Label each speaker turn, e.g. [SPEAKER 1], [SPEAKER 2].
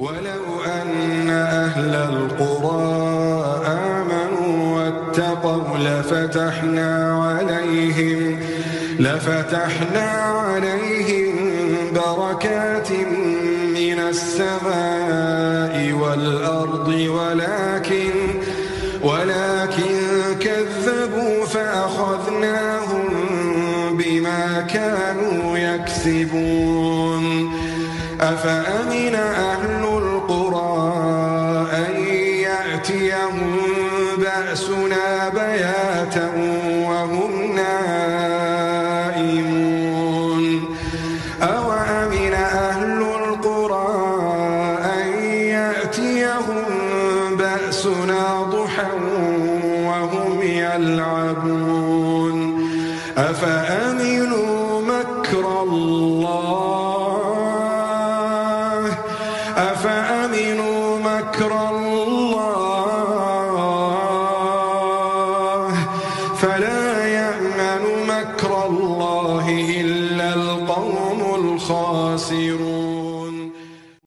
[SPEAKER 1] ولو أن أهل القرى آمنوا واتقوا لفتحنا عليهم بركات من السماء والأرض ولكن كذبوا فأخذناهم بما كانوا يكسبون. أفأمن أهل القرى أن يأتيهم بأسنا بياتا وهم نائمون أوأمن أهل القرى أن يأتيهم بأسنا ضحى وهم يلعبون أفأمنوا مكر الله فلا يأمن مكر الله إلا القوم الخاسرون.